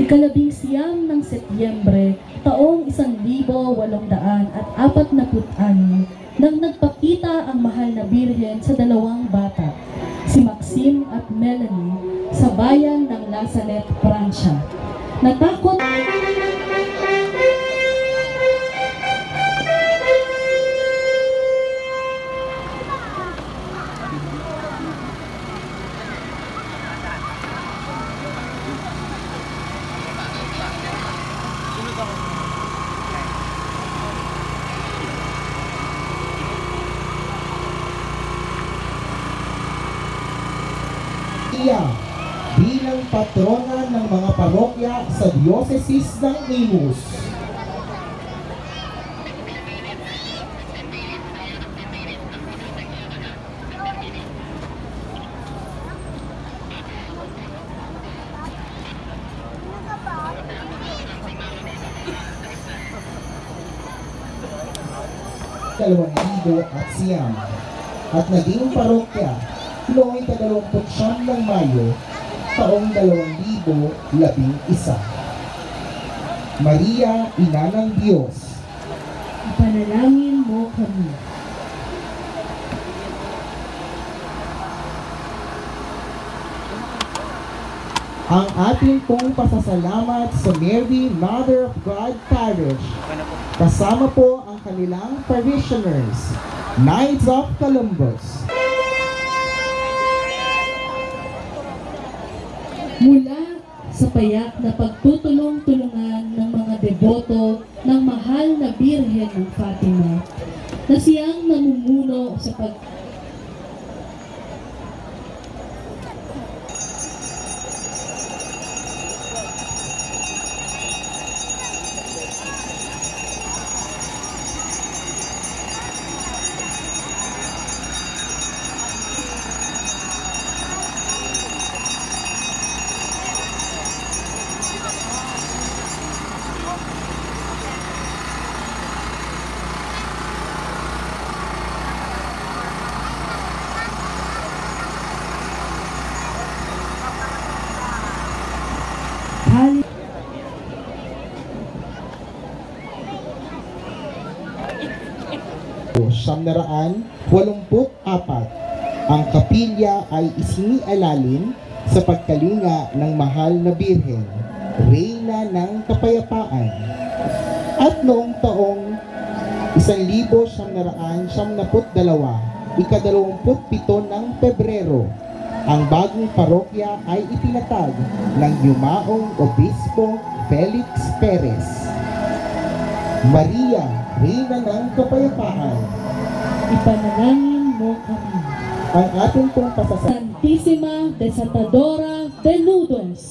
Ikalabing-siyam ng Setyembre, taong 1846, nang nagpakita ang mahal na Birhen sa dalawang bata, si Maxime at Melanie, sa bayan ng La Salette, Pransya. Natakot bilang patrona ng mga parokya sa Diocese ng Imus. ₱2,000 at naging parokya noong 29 ng Mayo, taong 2011. Maria, Ina ng Diyos, ipanalangin mo kami. Ang ating pong pasasalamat sa Mary, Mother of God Parish, kasama po ang kanilang parishioners, Knights of Columbus. Mula sa payak na pagtutulong-tulungan ng mga deboto ng mahal na Birhen ng Fatima, na siyang namumuno sa Siyam-na-raan 84. Ang kapilya ay isinialalin sa pagkalinga ng mahal na Birhen, Reyna ng Kapayapaan. At noong taong 1972, ika-27 ng Pebrero, ang bagong parokya ay itinatag ng yumaong Obispo Felix Perez. Maria, Reyna ng Kapayapaan, ipanalangin mo kami. ang ating pong pasasalamat. Santissima Desatadora de Nudos,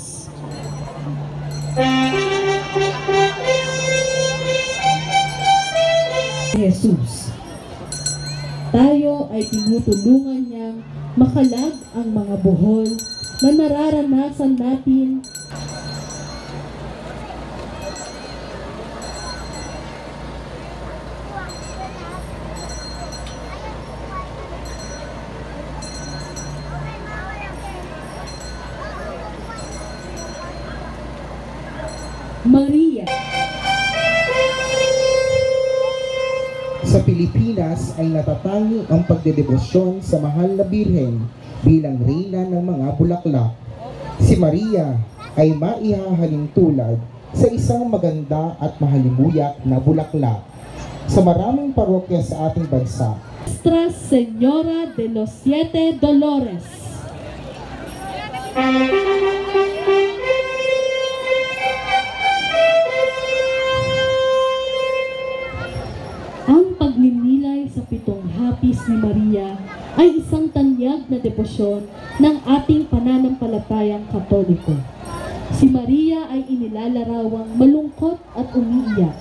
Jesus, tayo ay tinutulungan niyang makalag ang mga buhol na nararanasan natin. Maria. Sa Pilipinas ay natatangi ang pagdedebosyon sa mahal na Birhen bilang Reyna ng mga bulaklak. Si Maria ay maihahalin tulad sa isang maganda at mahalimuyak na bulaklak sa maraming parokya sa ating bansa. Nuestra Señora de los Siete Dolores, ang pagninilay sa 7 hapis ni Maria ay isang tanyag na debosyon ng ating pananampalatayang Katoliko. Si Maria ay inilalarawang malungkot at umiiyak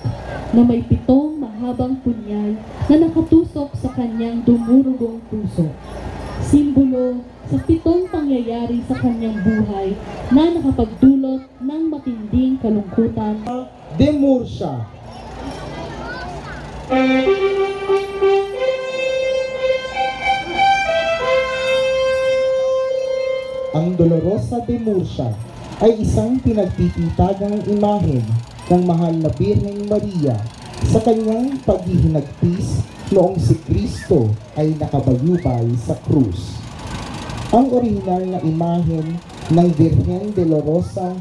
na may 7 mahabang punyal na nakatusok sa kanyang dumurugong puso. Simbolo sa 7 pangyayari sa kanyang buhay na nakapagdulot ng matinding kalungkutan. De Murcia. Ang Dolorosa de Murcia ay isang pinagtititagang imahen ng mahal na Birheng Maria sa kanyang paghihinagpis noong si Kristo ay nakabayubay sa krus. Ang orihinal na imahen ng Birhen Dolorosa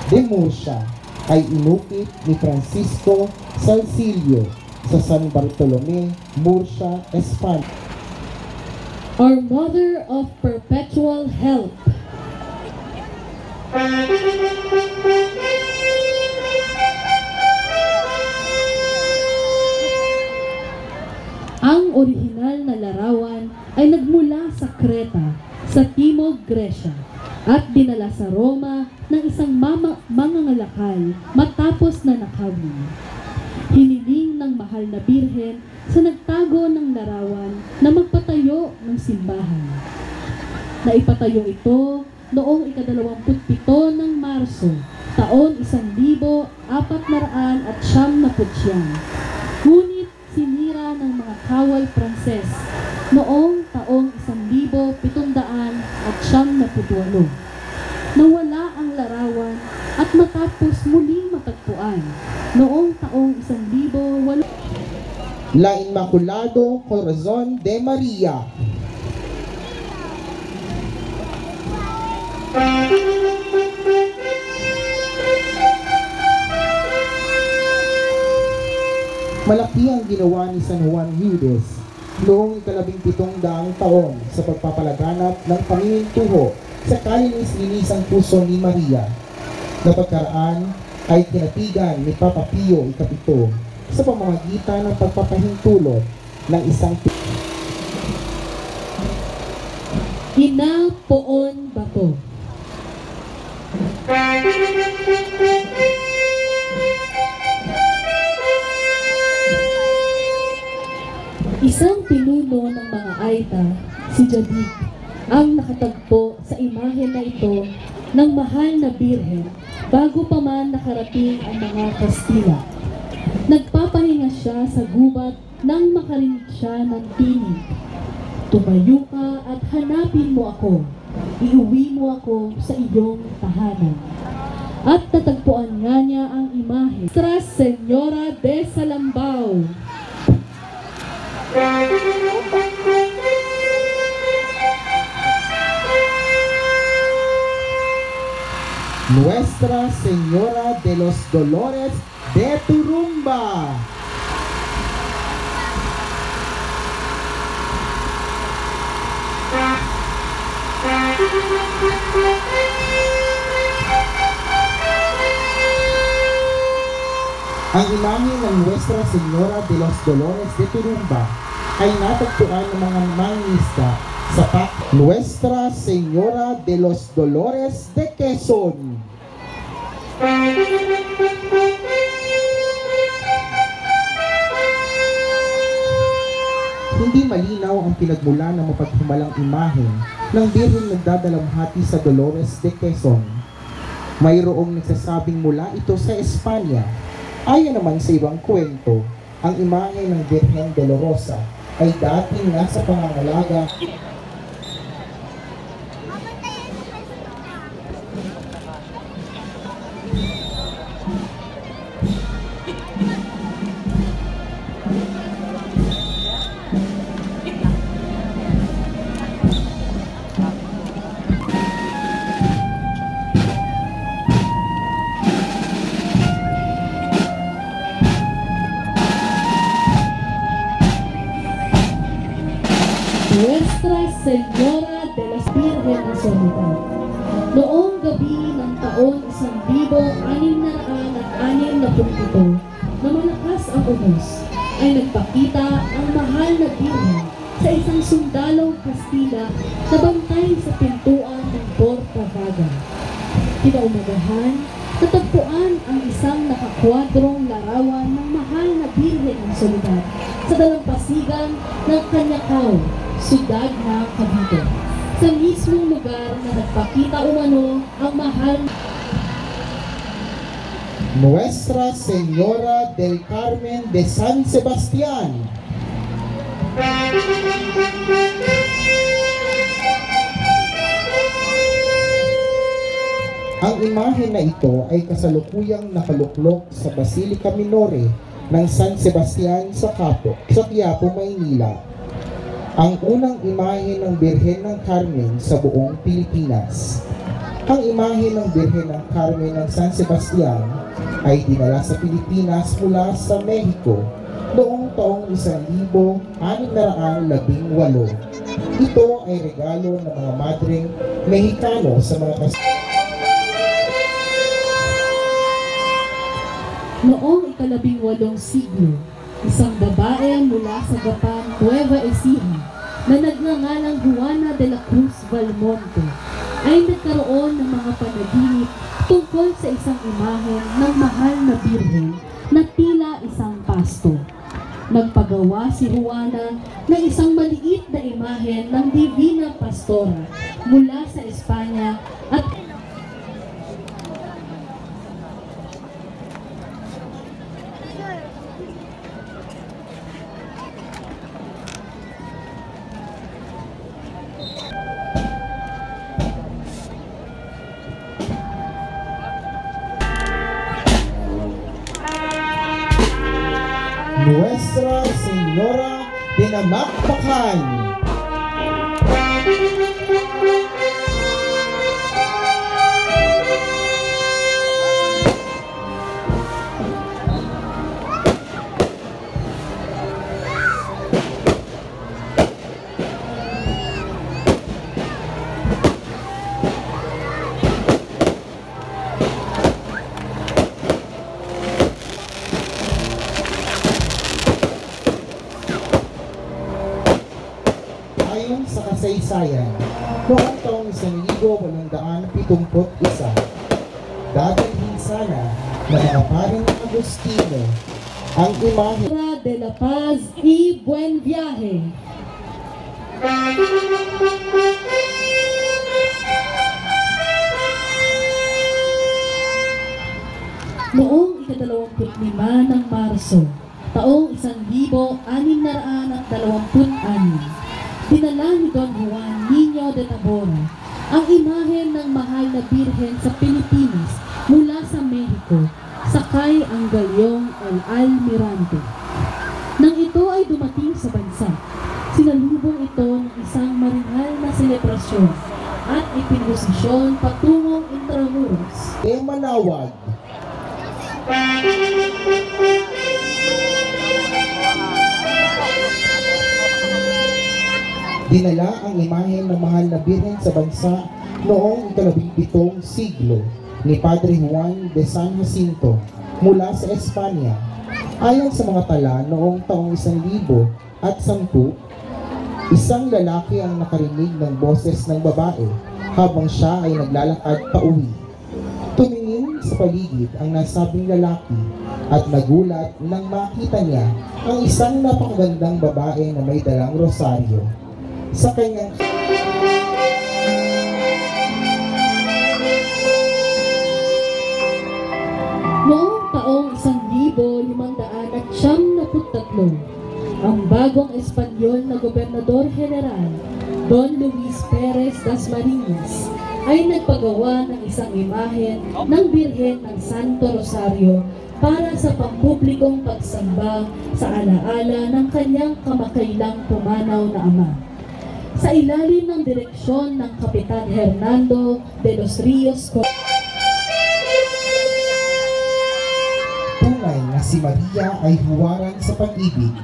de Murcia ay inukit ni Francisco Salsilio sa San Bartolome, Murcia, Espanya. Our Mother of Perpetual Help. Ang orihinal na larawan ay nagmula sa Creta, sa Timog Gresya, at dinala sa Roma ng isang mangangalakal matapos na nakawin. Hiniling ng mahal na Birhen sa nagtago ng larawan na magpatayo ng simbahan. Naipatayo ito noong ika-27 ng Marso, taon 1499. Ngunit sinira ng mga kawal Pranses noong taong 1798. Nawala ang larawan at matapos muling matagpuan noong taong 1800. La Inmaculado Corazon de Maria. Malaki ang ginawa ni San Juan Eudes noong 1700 taon sa pagpapalaganap ng pamimintuho sa kalinis-linisang puso ni Maria, na pagkaraan ay kinatigan ni Papa Pio Ikapito sa pamamagitan ng pagpapahintulot ng isang Ina Poon Bato. Isang pinuno ng mga Aita, si Jadig, ang nakatagpo sa imahe na ito ng mahal na Birhen bago pa man nakarating ang mga Kastila. Nagpapahinga siya sa gubat nang makarinig siya ng tinig. Tumayo ka at hanapin mo ako. Iuwi mo ako sa iyong tahanan. At tatagpuan nga niya ang imahe. Nuestra Señora de Salambao. Nuestra Señora de los Dolores de Turumba. Ang imahe ng Nuestra Señora de los Dolores de Turumba ay natagpuan ng mga mangingisda sa Nuestra Señora de los Dolores de Quezon. Hindi malinaw ang pinagmula ng mapaghimalang imahe ng Birheng nagdadalamhati sa Dolores de Quezon. Mayroong nagsasabing mula ito sa Espanya. Ayon naman sa ibang kwento, ang imahe ng Birhen Dolorosa ay dating nasa pangangalaga Nuestra Señora de las Virgen na Soledad. Noong gabi ng taon 1667 na malakas ang unos, ay nagpakita ang mahal na Birhen sa isang sundalong Kastila na bantay sa pintuan ng Porta Vaga. Kinaumagahan, natagpuan ang isang nakakwadrong larawan ng mahal na Birhen ng Soledad sa dalampasigan ng Kanyakaw, siyudad ng Cavite, sa mismong lugar na nagpakita umano ang mahal Nuestra Señora del Carmen de San Sebastián. Ang imahe na ito ay kasalukuyang nakaluklok sa Basilica Minore ng San Sebastian sa Quiapo, Maynila. Ang unang imahe ng Birhen ng Carmen sa buong Pilipinas. Ang imahe ng Birhen ng Carmen ng San Sebastian ay dinala sa Pilipinas mula sa Mexico noong taong 1618. Ito ay regalo ng mga madreng Mexicano sa mga Noong ika-18 siglo, isang babae mula sa Gapan, Nueva Ecija, na nagngangalang Juana de la Cruz Valmonte, ay nagkaroon ng mga panaginip tungkol sa isang imahe ng mahal na birhen na tila isang pasto. Nagpagawa si Juana ng isang maliit na imahe ng Divina Pastora mula sa Espanya at Nuestra Señora de Namakpakan. Ayon sa kasaysayan, noong taong 1871, dadalhin sana ng mga paring Agustino ang imahe de la Paz y Buen Viaje. Noong ika-25 ng Marso, taong 1626, dinala ni Don Juan Niño de Tabora ang imahe ng mahal na birhen sa Pilipinas mula sa Mexico, sakay ang galyong El Almirante. Nang ito ay dumating sa bansa, sinalubong ito ng isang maringal na selebrasyon at ipinposisyon patungong Intramuros. Manawag. Dinala ang imahe ng mahal na birhen sa bansa noong ika-17 siglo ni Padre Juan de San Jacinto mula sa Espanya. Ayon sa mga tala, noong taong 1010, isang lalaki ang nakarinig ng boses ng babae habang siya ay naglalakad pauwi. Tumingin sa paligid ang nasabing lalaki at nagulat nang makita niya ang isang napakagandang babae na may dalang rosaryo. Sa kanyang noong taong 1573, ang bagong Espanyol na Gobernador General, Don Luis Perez Dasmariñas, ay nagpagawa ng isang imahe ng Birhen ng Santo Rosario para sa pampublikong pagsamba sa alaala ng kanyang kamakailang pumanaw na ama. Sa ilalim ng direksyon ng Kapitan Hernando de los Rios, tunay na si Maria ay huwaran sa pag-ibig.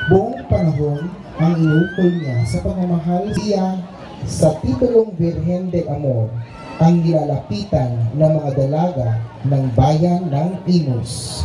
Buong panahon ang inukol niya sa pagmamahal siya sa titulong Virgen del Amor, ang nilalapitan ng mga dalaga ng bayan ng Imus.